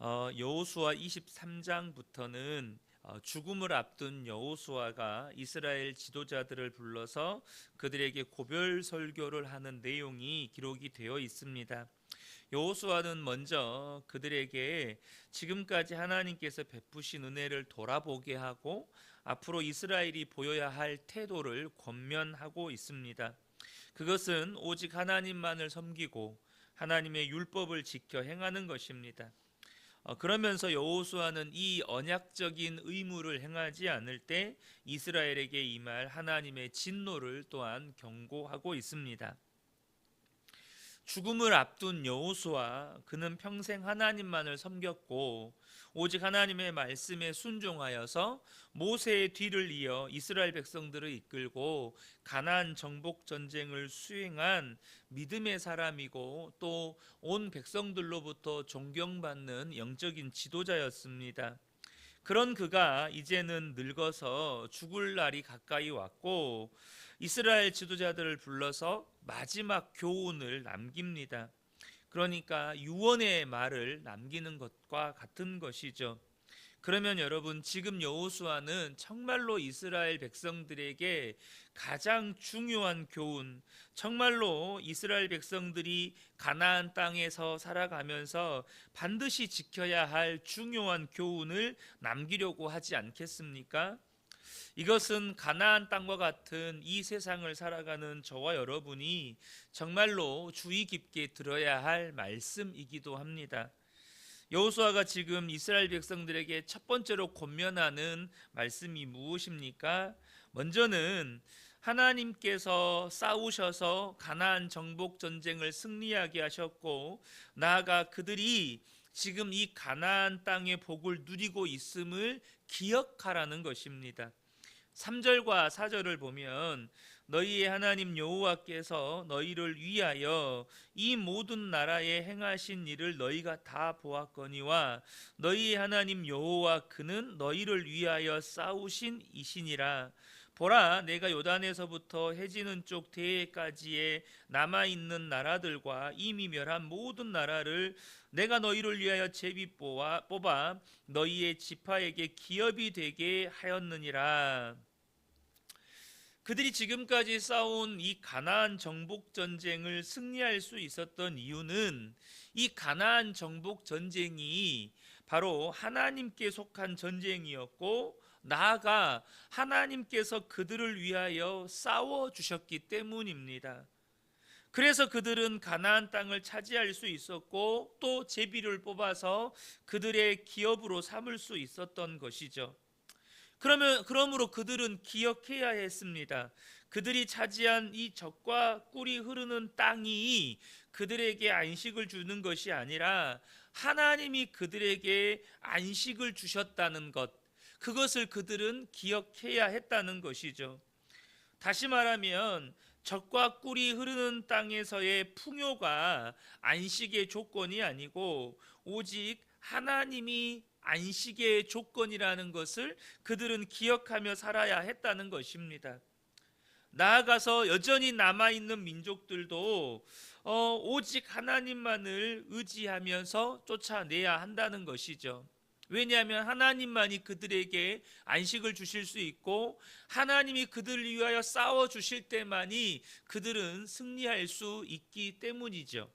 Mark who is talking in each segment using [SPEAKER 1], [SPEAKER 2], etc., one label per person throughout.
[SPEAKER 1] 여호수아 23장부터는 죽음을 앞둔 여호수아가 이스라엘 지도자들을 불러서 그들에게 고별 설교를 하는 내용이 기록이 되어 있습니다. 여호수아는 먼저 그들에게 지금까지 하나님께서 베푸신 은혜를 돌아보게 하고 앞으로 이스라엘이 보여야 할 태도를 권면하고 있습니다. 그것은 오직 하나님만을 섬기고 하나님의 율법을 지켜 행하는 것입니다. 그러면서 여호수아는 이 언약적인 의무를 행하지 않을 때 이스라엘에게 임할 하나님의 진노를 또한 경고하고 있습니다. 죽음을 앞둔 여호수아, 그는 평생 하나님만을 섬겼고 오직 하나님의 말씀에 순종하여서 모세의 뒤를 이어 이스라엘 백성들을 이끌고 가나안 정복 전쟁을 수행한 믿음의 사람이고 또 온 백성들로부터 존경받는 영적인 지도자였습니다. 그런 그가 이제는 늙어서 죽을 날이 가까이 왔고 이스라엘 지도자들을 불러서 마지막 교훈을 남깁니다. 그러니까 유언의 말을 남기는 것과 같은 것이죠. 그러면 여러분, 지금 여호수아는 정말로 이스라엘 백성들에게 가장 중요한 교훈, 정말로 이스라엘 백성들이 가나안 땅에서 살아가면서 반드시 지켜야 할 중요한 교훈을 남기려고 하지 않겠습니까? 이것은 가나안 땅과 같은 이 세상을 살아가는 저와 여러분이 정말로 주의 깊게 들어야 할 말씀이기도 합니다. 여호수아가 지금 이스라엘 백성들에게 첫 번째로 권면하는 말씀이 무엇입니까? 먼저는 하나님께서 싸우셔서 가나안 정복 전쟁을 승리하게 하셨고 나아가 그들이 지금 이 가나안 땅의 복을 누리고 있음을 기억하라는 것입니다. 3절과 4절을 보면 너희의 하나님 여호와께서 너희를 위하여 이 모든 나라에 행하신 일을 너희가 다 보았거니와 너희의 하나님 여호와 그는 너희를 위하여 싸우신 이시니라. 보라, 내가 요단에서부터 해지는 쪽 대해까지의 남아있는 나라들과 이미 멸한 모든 나라를 내가 너희를 위하여 제비 뽑아 너희의 지파에게 기업이 되게 하였느니라. 그들이 지금까지 싸운 이 가나안 정복 전쟁을 승리할 수 있었던 이유는 이 가나안 정복 전쟁이 바로 하나님께 속한 전쟁이었고 나아가 하나님께서 그들을 위하여 싸워 주셨기 때문입니다. 그래서 그들은 가나안 땅을 차지할 수 있었고 또 제비를 뽑아서 그들의 기업으로 삼을 수 있었던 것이죠. 그러므로 그들은 기억해야 했습니다. 그들이 차지한 이 적과 꿀이 흐르는 땅이 그들에게 안식을 주는 것이 아니라 하나님이 그들에게 안식을 주셨다는 것, 그것을 그들은 기억해야 했다는 것이죠. 다시 말하면 적과 꿀이 흐르는 땅에서의 풍요가 안식의 조건이 아니고 오직 하나님이 안식의 조건이라는 것을 그들은 기억하며 살아야 했다는 것입니다. 나아가서 여전히 남아있는 민족들도 오직 하나님만을 의지하면서 쫓아내야 한다는 것이죠. 왜냐하면 하나님만이 그들에게 안식을 주실 수 있고 하나님이 그들을 위하여 싸워 주실 때만이 그들은 승리할 수 있기 때문이죠.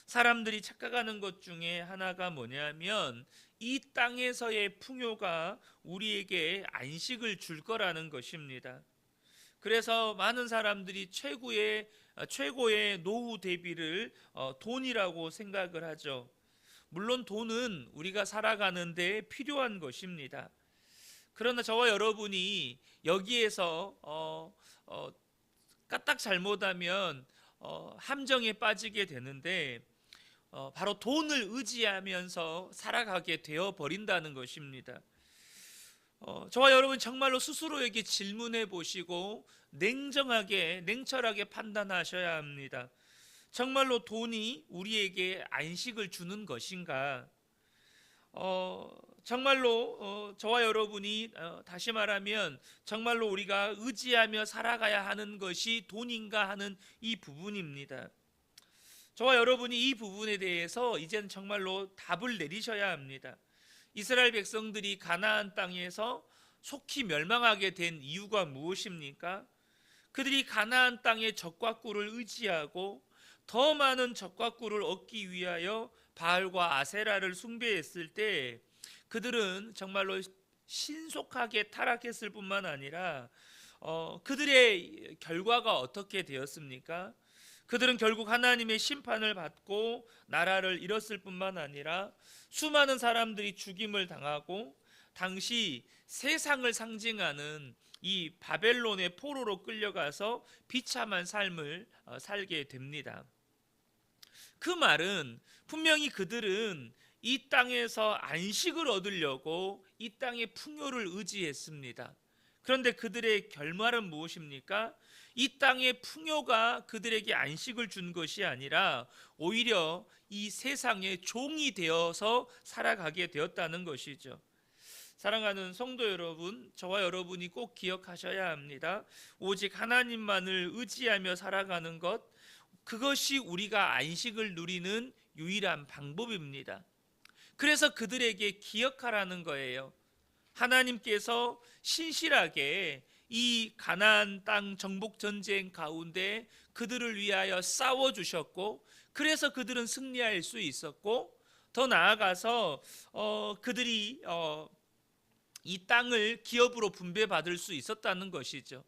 [SPEAKER 1] 사람들이 착각하는 것 중에 하나가 뭐냐면 이 땅에서의 풍요가 우리에게 안식을 줄 거라는 것입니다. 그래서 많은 사람들이 최고의 노후 대비를 돈이라고 생각을 하죠. 물론 돈은 우리가 살아가는 데 필요한 것입니다. 그러나 저와 여러분이 여기에서 까딱 잘못하면 함정에 빠지게 되는데 바로 돈을 의지하면서 살아가게 되어 버린다는 것입니다. 저와 여러분 정말로 스스로에게 질문해 보시고 냉철하게 판단하셔야 합니다. 정말로 돈이 우리에게 안식을 주는 것인가? 정말로 저와 여러분이 다시 말하면 정말로 우리가 의지하며 살아가야 하는 것이 돈인가 하는 이 부분입니다. 저와 여러분이 이 부분에 대해서 이제는 정말로 답을 내리셔야 합니다. 이스라엘 백성들이 가나안 땅에서 속히 멸망하게 된 이유가 무엇입니까? 그들이 가나안 땅의 적과 꿀을 의지하고 더 많은 적과 꿀을 얻기 위하여 바알과 아세라를 숭배했을 때 그들은 정말로 신속하게 타락했을 뿐만 아니라 그들의 결과가 어떻게 되었습니까? 그들은 결국 하나님의 심판을 받고 나라를 잃었을 뿐만 아니라 수많은 사람들이 죽임을 당하고 당시 세상을 상징하는 이 바벨론의 포로로 끌려가서 비참한 삶을 살게 됩니다. 그 말은 분명히 그들은 이 땅에서 안식을 얻으려고 이 땅의 풍요를 의지했습니다. 그런데 그들의 결말은 무엇입니까? 이 땅의 풍요가 그들에게 안식을 준 것이 아니라 오히려 이 세상의 종이 되어서 살아가게 되었다는 것이죠. 사랑하는 성도 여러분, 저와 여러분이 꼭 기억하셔야 합니다. 오직 하나님만을 의지하며 살아가는 것, 그것이 우리가 안식을 누리는 유일한 방법입니다. 그래서 그들에게 기억하라는 거예요. 하나님께서 신실하게 이 가나안 땅 정복 전쟁 가운데 그들을 위하여 싸워 주셨고, 그래서 그들은 승리할 수 있었고, 더 나아가서 그들이 이 땅을 기업으로 분배받을 수 있었다는 것이죠.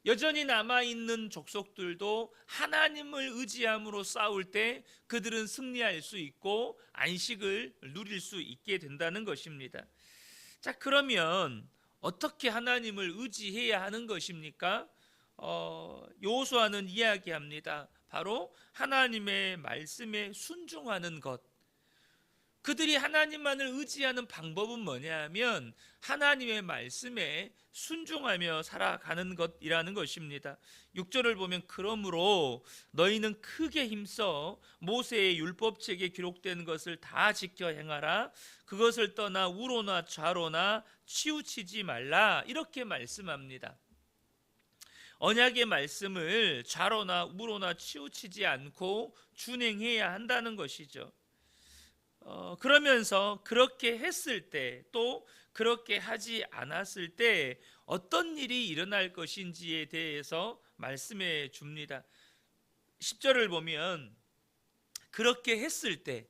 [SPEAKER 1] 여전히 남아있는 족속들도 하나님을 의지함으로 싸울 때 그들은 승리할 수 있고 안식을 누릴 수 있게 된다는 것입니다. 자, 그러면 어떻게 하나님을 의지해야 하는 것입니까? 여호수아는 이야기합니다. 바로 하나님의 말씀에 순종하는 것. 그들이 하나님만을 의지하는 방법은 뭐냐 하면 하나님의 말씀에 순종하며 살아가는 것이라는 것입니다. 6절을 보면 그러므로 너희는 크게 힘써 모세의 율법책에 기록된 것을 다 지켜 행하라. 그것을 떠나 우로나 좌로나 치우치지 말라. 이렇게 말씀합니다. 언약의 말씀을 좌로나 우로나 치우치지 않고 준행해야 한다는 것이죠. 그러면서 그렇게 했을 때 또 그렇게 하지 않았을 때 어떤 일이 일어날 것인지에 대해서 말씀해 줍니다. 10절을 보면 그렇게 했을 때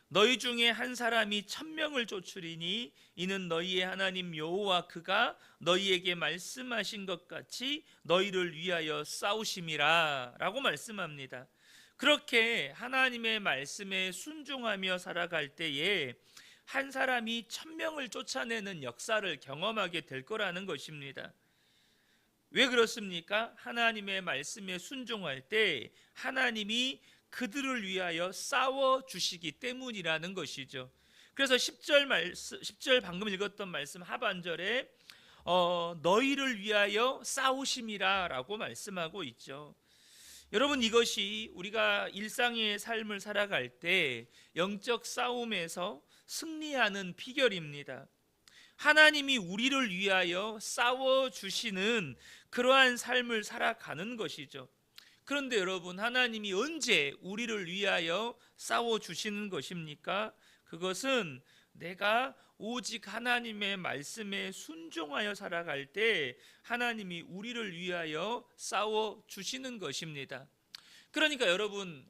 [SPEAKER 1] 너희 중에 한 사람이 1000명을 쫓으리니 이는 너희의 하나님 여호와 그가 너희에게 말씀하신 것 같이 너희를 위하여 싸우심이라 라고 말씀합니다. 그렇게 하나님의 말씀에 순종하며 살아갈 때에 한 사람이 1000명을 쫓아내는 역사를 경험하게 될 거라는 것입니다. 왜 그렇습니까? 하나님의 말씀에 순종할 때 하나님이 그들을 위하여 싸워 주시기 때문이라는 것이죠. 그래서 10절 방금 읽었던 말씀 하반절에 너희를 위하여 싸우심이라 라고 말씀하고 있죠. 여러분, 이것이 우리가 일상의 삶을 살아갈 때 영적 싸움에서 승리하는 비결입니다. 하나님이 우리를 위하여 싸워주시는 그러한 삶을 살아가는 것이죠. 그런데 여러분, 하나님이 언제 우리를 위하여 싸워주시는 것입니까? 그것은 내가 오직 하나님의 말씀에 순종하여 살아갈 때 하나님이 우리를 위하여 싸워주시는 것입니다. 그러니까 여러분,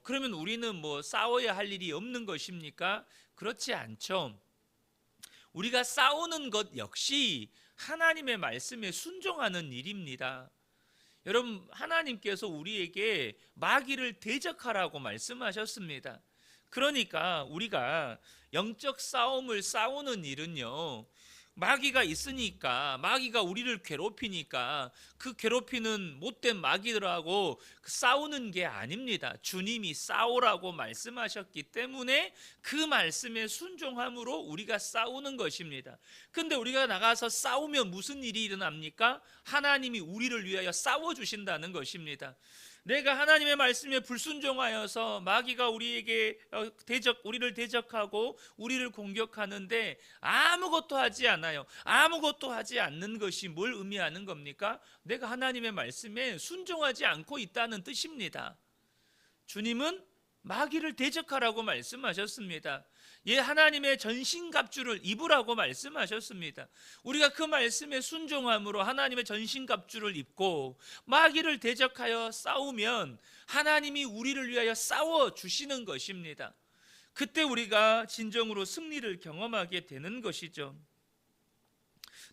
[SPEAKER 1] 그러면 우리는 뭐 싸워야 할 일이 없는 것입니까? 그렇지 않죠. 우리가 싸우는 것 역시 하나님의 말씀에 순종하는 일입니다. 여러분, 하나님께서 우리에게 마귀를 대적하라고 말씀하셨습니다. 그러니까 우리가 영적 싸움을 싸우는 일은요, 마귀가 있으니까, 마귀가 우리를 괴롭히니까 그 괴롭히는 못된 마귀들하고 싸우는 게 아닙니다. 주님이 싸우라고 말씀하셨기 때문에 그 말씀에 순종함으로 우리가 싸우는 것입니다. 근데 우리가 나가서 싸우면 무슨 일이 일어납니까? 하나님이 우리를 위하여 싸워주신다는 것입니다. 내가 하나님의 말씀에 불순종하여서 마귀가 우리에게 우리를 대적하고 우리를 공격하는데 아무것도 하지 않아요. 아무것도 하지 않는 것이 뭘 의미하는 겁니까? 내가 하나님의 말씀에 순종하지 않고 있다는 뜻입니다. 주님은 마귀를 대적하라고 말씀하셨습니다. 예, 하나님의 전신갑주를 입으라고 말씀하셨습니다. 우리가 그 말씀에 순종함으로 하나님의 전신갑주를 입고 마귀를 대적하여 싸우면 하나님이 우리를 위하여 싸워 주시는 것입니다. 그때 우리가 진정으로 승리를 경험하게 되는 것이죠.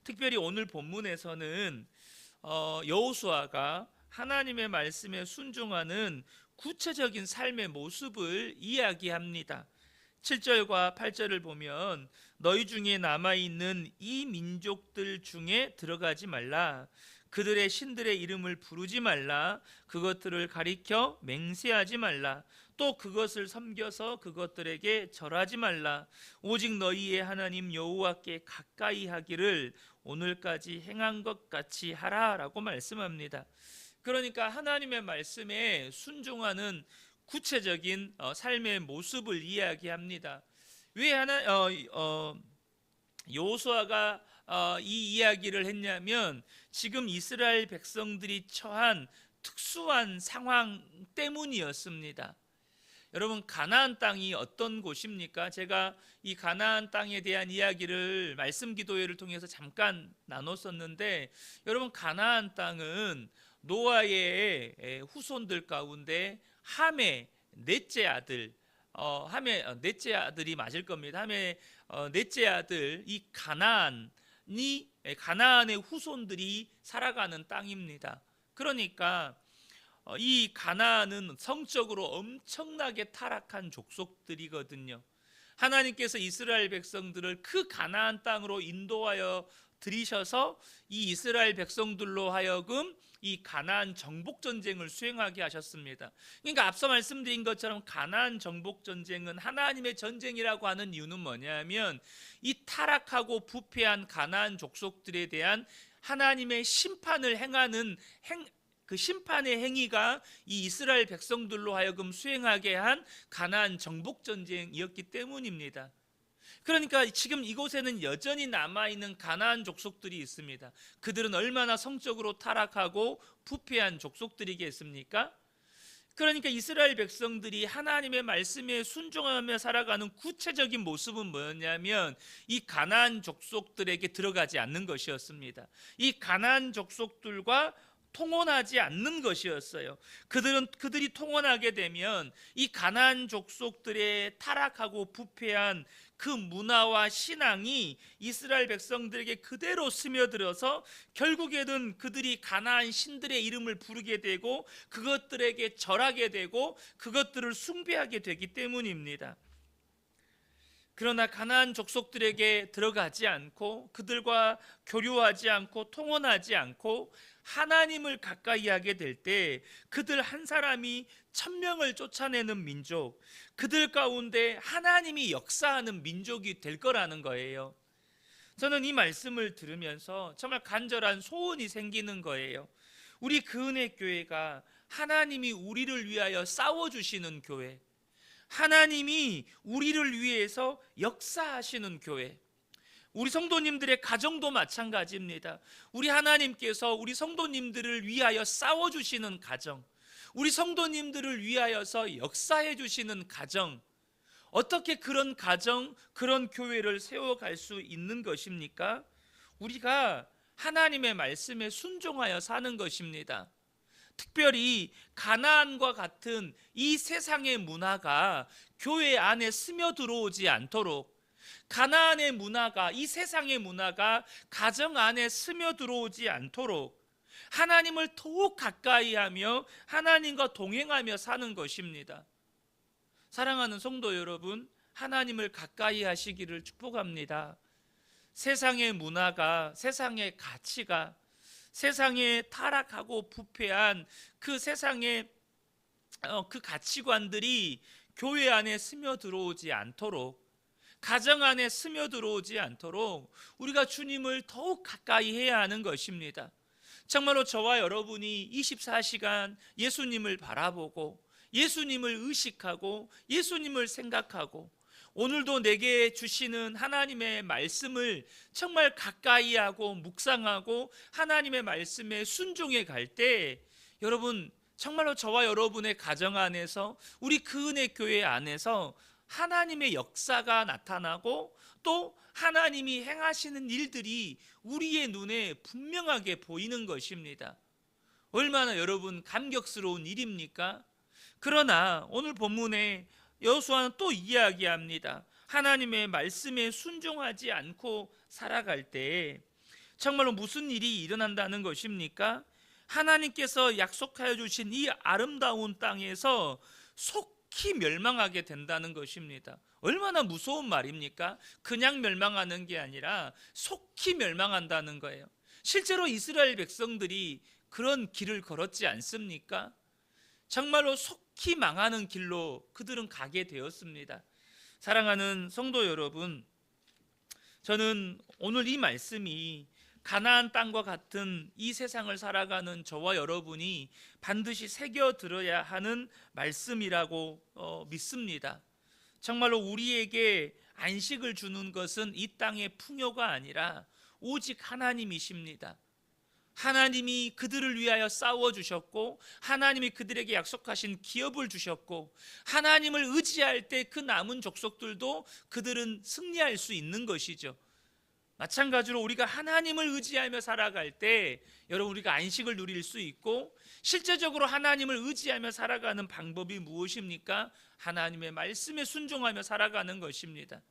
[SPEAKER 1] 특별히 오늘 본문에서는 여호수아가 하나님의 말씀에 순종하는 구체적인 삶의 모습을 이야기합니다. 7절과 8절을 보면 너희 중에 남아있는 이 민족들 중에 들어가지 말라. 그들의 신들의 이름을 부르지 말라. 그것들을 가리켜 맹세하지 말라. 또 그것을 섬겨서 그것들에게 절하지 말라. 오직 너희의 하나님 여호와께 가까이 하기를 오늘까지 행한 것 같이 하라라고 말씀합니다. 그러니까 하나님의 말씀에 순종하는 구체적인 삶의 모습을 이야기합니다. 왜 여호수아가 이 이야기를 했냐면 지금 이스라엘 백성들이 처한 특수한 상황 때문이었습니다. 여러분, 가나안 땅이 어떤 곳입니까? 제가 이 가나안 땅에 대한 이야기를 말씀 기도회를 통해서 잠깐 나눴었는데, 여러분, 가나안 땅은 노아의 후손들 가운데 함의 넷째 아들, 함의 넷째 아들이 맞을 겁니다. 함의 넷째 아들 이 가나안의 후손들이 살아가는 땅입니다. 그러니까 이 가나안은 성적으로 엄청나게 타락한 족속들이거든요. 하나님께서 이스라엘 백성들을 그 가나안 땅으로 인도하여 들이셔서 이 이스라엘 백성들로 하여금 이 가나안 정복 전쟁을 수행하게 하셨습니다. 그러니까 앞서 말씀드린 것처럼 가나안 정복 전쟁은 하나님의 전쟁이라고 하는 이유는 뭐냐면 이 타락하고 부패한 가나안 족속들에 대한 하나님의 심판을 행하는 그 심판의 행위가 이 이스라엘 백성들로 하여금 수행하게 한 가나안 정복 전쟁이었기 때문입니다. 그러니까 지금 이곳에는 여전히 남아있는 가나안 족속들이 있습니다. 그들은 얼마나 성적으로 타락하고 부패한 족속들이겠습니까? 그러니까 이스라엘 백성들이 하나님의 말씀에 순종하며 살아가는 구체적인 모습은 뭐였냐면 이 가나안 족속들에게 들어가지 않는 것이었습니다. 이 가나안 족속들과 통혼하지 않는 것이었어요. 그들이 통혼하게 되면 이 가나안 족속들의 타락하고 부패한 그 문화와 신앙이 이스라엘 백성들에게 그대로 스며들어서 결국에는 그들이 가나안 신들의 이름을 부르게 되고 그것들에게 절하게 되고 그것들을 숭배하게 되기 때문입니다. 그러나 가나안 족속들에게 들어가지 않고 그들과 교류하지 않고 통혼하지 않고 하나님을 가까이 하게 될 때 그들 한 사람이 1000명을 쫓아내는 민족, 그들 가운데 하나님이 역사하는 민족이 될 거라는 거예요. 저는 이 말씀을 들으면서 정말 간절한 소원이 생기는 거예요. 우리 그은혜 교회가 하나님이 우리를 위하여 싸워주시는 교회, 하나님이 우리를 위해서 역사하시는 교회, 우리 성도님들의 가정도 마찬가지입니다. 우리 하나님께서 우리 성도님들을 위하여 싸워주시는 가정, 우리 성도님들을 위하여서 역사해 주시는 가정, 어떻게 그런 가정, 그런 교회를 세워갈 수 있는 것입니까? 우리가 하나님의 말씀에 순종하여 사는 것입니다. 특별히 가나안과 같은 이 세상의 문화가 교회 안에 스며들어오지 않도록, 가나안의 문화가, 이 세상의 문화가 가정 안에 스며들어오지 않도록 하나님을 더욱 가까이 하며 하나님과 동행하며 사는 것입니다. 사랑하는 성도 여러분, 하나님을 가까이 하시기를 축복합니다. 세상의 문화가, 세상의 가치가, 세상에 타락하고 부패한 그 세상의 그 가치관들이 교회 안에 스며들어오지 않도록, 가정 안에 스며들어오지 않도록 우리가 주님을 더욱 가까이 해야 하는 것입니다. 정말로 저와 여러분이 24시간 예수님을 바라보고 예수님을 의식하고 예수님을 생각하고 오늘도 내게 주시는 하나님의 말씀을 정말 가까이 하고 묵상하고 하나님의 말씀에 순종해 갈 때 여러분, 정말로 저와 여러분의 가정 안에서, 우리 그 은혜 교회 안에서 하나님의 역사가 나타나고 또 하나님이 행하시는 일들이 우리의 눈에 분명하게 보이는 것입니다. 얼마나 여러분 감격스러운 일입니까? 그러나 오늘 본문에 여호수아는 또 이야기합니다. 하나님의 말씀에 순종하지 않고 살아갈 때 정말로 무슨 일이 일어난다는 것입니까? 하나님께서 약속하여 주신 이 아름다운 땅에서 속히 멸망하게 된다는 것입니다. 얼마나 무서운 말입니까? 그냥 멸망하는 게 아니라 속히 멸망한다는 거예요. 실제로 이스라엘 백성들이 그런 길을 걸었지 않습니까? 정말로 속히 망하는 길로 그들은 가게 되었습니다. 사랑하는 성도 여러분, 저는 오늘 이 말씀이 가나안 땅과 같은 이 세상을 살아가는 저와 여러분이 반드시 새겨 들어야 하는 말씀이라고 믿습니다. 정말로 우리에게 안식을 주는 것은 이 땅의 풍요가 아니라 오직 하나님이십니다. 하나님이 그들을 위하여 싸워주셨고, 하나님이 그들에게 약속하신 기업을 주셨고, 하나님을 의지할 때 그 남은 족속들도 그들은 승리할 수 있는 것이죠. 마찬가지로 우리가 하나님을 의지하며 살아갈 때 여러분, 우리가 안식을 누릴 수 있고, 실제적으로 하나님을 의지하며 살아가는 방법이 무엇입니까? 하나님의 말씀에 순종하며 살아가는 것입니다.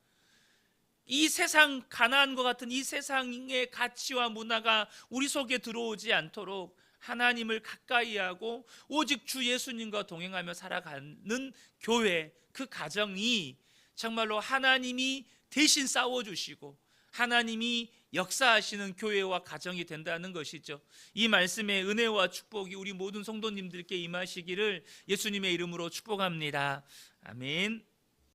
[SPEAKER 1] 이 세상, 가나안과 같은 이 세상의 가치와 문화가 우리 속에 들어오지 않도록 하나님을 가까이 하고 오직 주 예수님과 동행하며 살아가는 교회, 그 가정이 정말로 하나님이 대신 싸워주시고 하나님이 역사하시는 교회와 가정이 된다는 것이죠. 이 말씀의 은혜와 축복이 우리 모든 성도님들께 임하시기를 예수님의 이름으로 축복합니다. 아멘.